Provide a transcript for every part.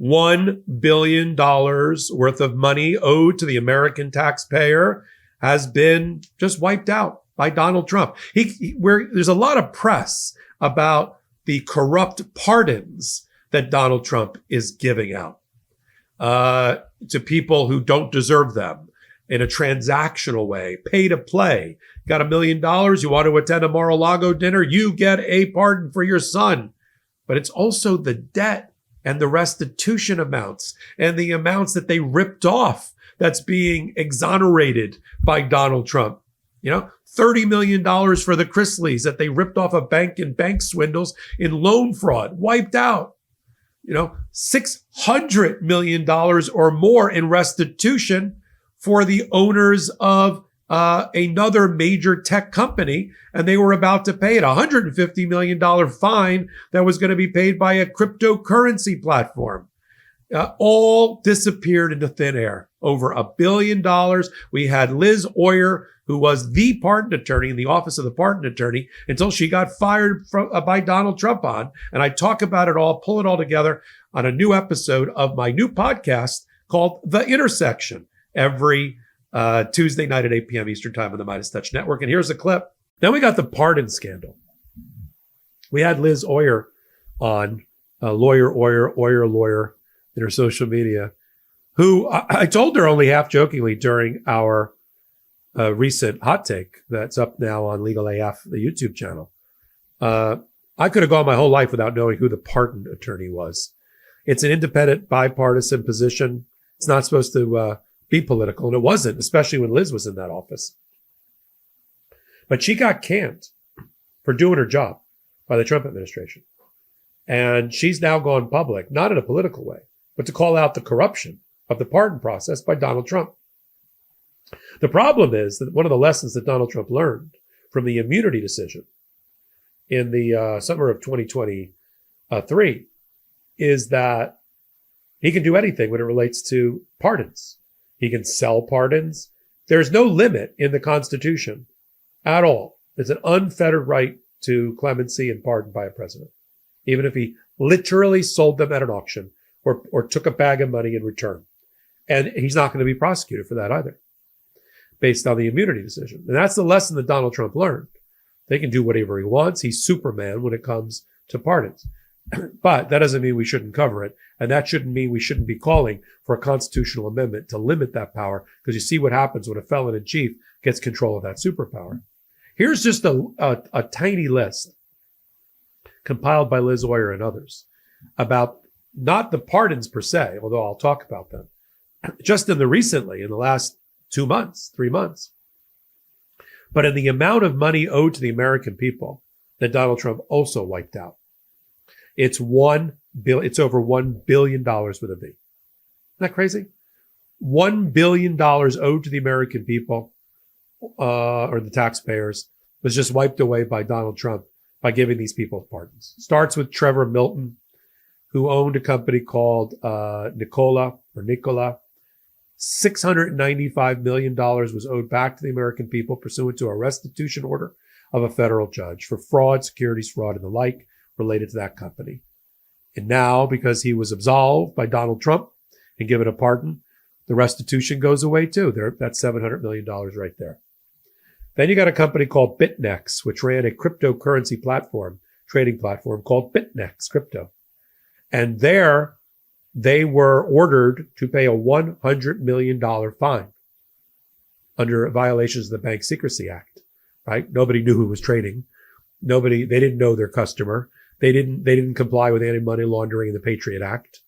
$1 billion worth of money owed to the American taxpayer has been just wiped out by Donald Trump. There's a lot of press about the corrupt pardons that Donald Trump is giving out to people who don't deserve them in a transactional way, pay to play. Got $1 million, you want to attend a Mar-a-Lago dinner, you get a pardon for your son. But it's also the debt and the restitution amounts and the amounts that they ripped off that's being exonerated by Donald Trump. $30 million for the Chrisleys that they ripped off a bank in bank swindles in loan fraud, wiped out. $600 million or more in restitution for the owners of another major tech company, and they were about to pay it $150 million fine that was going to be paid by a cryptocurrency platform. All disappeared into thin air. Over $1 billion. We had Liz Oyer, who was the pardon attorney in the office of the pardon attorney until she got fired by Donald Trump on. And I talk about it all, pull it all together on a new episode of my new podcast called The Intersection every Tuesday night at 8 p.m. Eastern Time on the Meidas Touch Network. And here's a clip. Then we got the pardon scandal. We had Liz Oyer on, lawyer in her social media, who I told her only half jokingly during our recent hot take that's up now on Legal AF, the YouTube channel. I could have gone my whole life without knowing who the pardon attorney was. It's an independent, bipartisan position. It's not supposed to be political, and it wasn't, especially when Liz was in that office. But she got canned for doing her job by the Trump administration. And she's now gone public, not in a political way, but to call out the corruption of the pardon process by Donald Trump. The problem is that one of the lessons that Donald Trump learned from the immunity decision in the summer of 2023 is that he can do anything when it relates to pardons. He can sell pardons. There's no limit in the Constitution at all. It's an unfettered right to clemency and pardon by a president, even if he literally sold them at an auction or took a bag of money in return. And he's not going to be prosecuted for that either, based on the immunity decision. And that's the lesson that Donald Trump learned. They can do whatever he wants. He's Superman when it comes to pardons. But that doesn't mean we shouldn't cover it. And that shouldn't mean we shouldn't be calling for a constitutional amendment to limit that power, because you see what happens when a felon in chief gets control of that superpower. Here's just a tiny list compiled by Liz Oyer and others about not the pardons per se, although I'll talk about them, just in the last 2 months, 3 months, but in the amount of money owed to the American people that Donald Trump also wiped out. It's over $1 billion with a B. Isn't that crazy? $1 billion owed to the American people, or the taxpayers, was just wiped away by Donald Trump by giving these people pardons. Starts with Trevor Milton, who owned a company called Nikola. $695 million was owed back to the American people pursuant to a restitution order of a federal judge for fraud, securities fraud, and the like related to that company. And now, because he was absolved by Donald Trump and given a pardon, the restitution goes away too. That's $700 million right there. Then you got a company called BitNex, which ran a cryptocurrency trading platform called BitNex Crypto. And there, they were ordered to pay a $100 million fine under violations of the Bank Secrecy Act, right? Nobody knew who was trading. They didn't know their customer. They didn't comply with anti-money laundering and the Patriot Act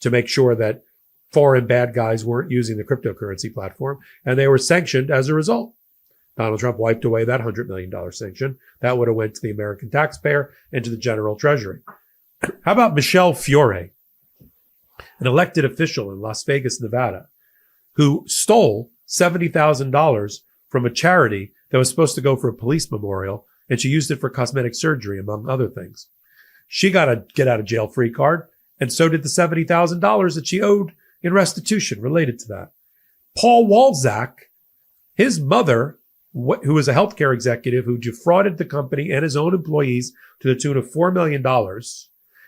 to make sure that foreign bad guys weren't using the cryptocurrency platform. And they were sanctioned as a result. Donald Trump wiped away that $100 million sanction. That would have went to the American taxpayer and to the general treasury. How about Michelle Fiore, an elected official in Las Vegas, Nevada, who stole $70,000 from a charity that was supposed to go for a police memorial, and she used it for cosmetic surgery, among other things. She got a get out of jail free card, and so did the $70,000 that she owed in restitution related to that. Paul Walczak, his mother, who was a healthcare executive who defrauded the company and his own employees to the tune of $4 million,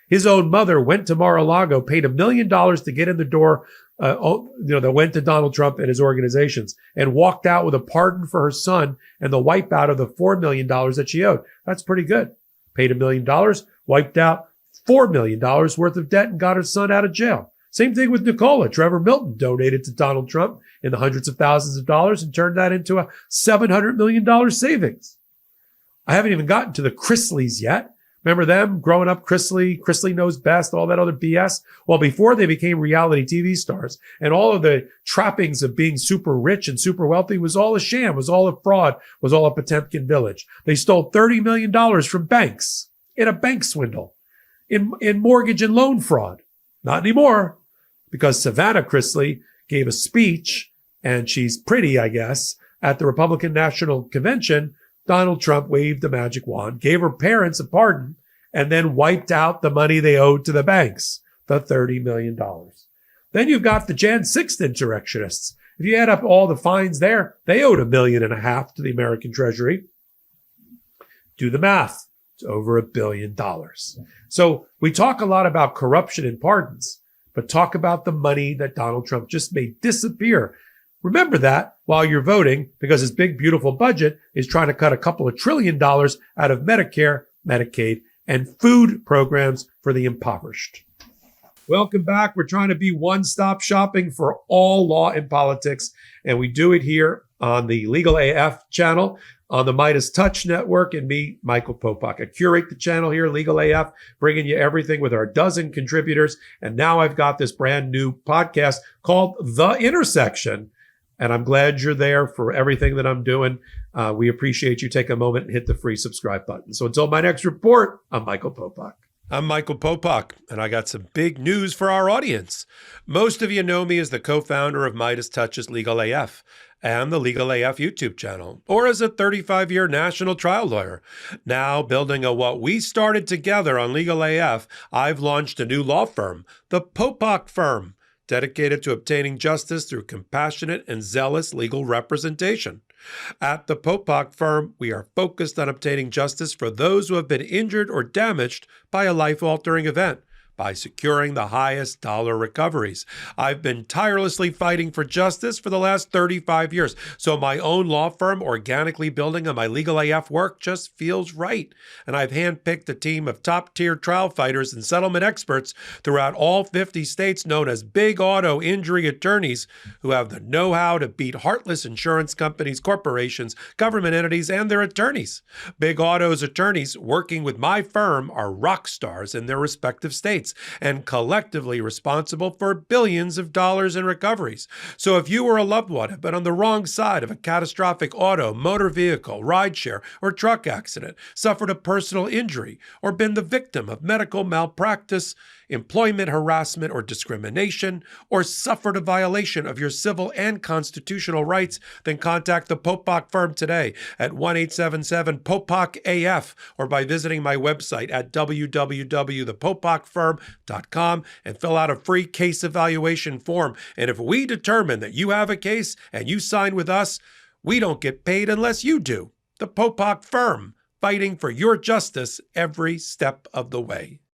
His own mother went to Mar-a-Lago, paid $1 million to get in the door, that went to Donald Trump and his organizations, and walked out with a pardon for her son and the wipeout of the $4 million that she owed. That's pretty good. Paid $1 million, wiped out $4 million worth of debt, and got her son out of jail. Same thing with Nicola. Trevor Milton donated to Donald Trump in the hundreds of thousands of dollars and turned that into a $700 million savings. I haven't even gotten to the Chrisleys yet. Remember them growing up? Chrisley knows best, all that other BS. Well, before they became reality TV stars, and all of the trappings of being super rich and super wealthy was all a sham, was all a fraud, was all a Potemkin village. They stole $30 million from banks in a bank swindle, in mortgage and loan fraud. Not anymore, because Savannah Chrisley gave a speech, and she's pretty, I guess, at the Republican National Convention. Donald Trump waved the magic wand, gave her parents a pardon, and then wiped out the money they owed to the banks, the $30 million. Then you've got the Jan 6th insurrectionists. If you add up all the fines there, they owed $1.5 million to the American Treasury. Do the math. It's over $1 billion. So we talk a lot about corruption and pardons, but talk about the money that Donald Trump just made disappear. Remember that while you're voting, because his big, beautiful budget is trying to cut a couple of $1 trillion out of Medicare, Medicaid, and food programs for the impoverished. Welcome back. We're trying to be one-stop shopping for all law and politics, and we do it here on the Legal AF channel, on the Meidas Touch Network, and me, Michael Popok. I curate the channel here, Legal AF, bringing you everything with our dozen contributors, and now I've got this brand new podcast called The Intersection. And I'm glad you're there for everything that I'm doing. We appreciate you. Take a moment and hit the free subscribe button. So until my next report, I'm Michael Popok. I'm Michael Popok, and I got some big news for our audience. Most of you know me as the co-founder of Meidas Touch's Legal AF and the Legal AF YouTube channel, or as a 35-year national trial lawyer. Now, building on what we started together on Legal AF, I've launched a new law firm, the Popok Firm, dedicated to obtaining justice through compassionate and zealous legal representation. At the Popok Firm, we are focused on obtaining justice for those who have been injured or damaged by a life-altering event, by securing the highest dollar recoveries. I've been tirelessly fighting for justice for the last 35 years, so my own law firm organically building on my Legal AF work just feels right. And I've handpicked a team of top-tier trial fighters and settlement experts throughout all 50 states known as big auto injury attorneys who have the know-how to beat heartless insurance companies, corporations, government entities, and their attorneys. Big Auto's attorneys working with my firm are rock stars in their respective states, and collectively responsible for billions of dollars in recoveries. So if you or a loved one have been on the wrong side of a catastrophic auto, motor vehicle, rideshare, or truck accident, suffered a personal injury, or been the victim of medical malpractice, employment harassment or discrimination, or suffered a violation of your civil and constitutional rights, then contact the Popok Firm today at 1-877-POPOK-AF or by visiting my website at www.thepopokfirm.com and fill out a free case evaluation form. And if we determine that you have a case and you sign with us, we don't get paid unless you do. The Popok Firm, fighting for your justice every step of the way.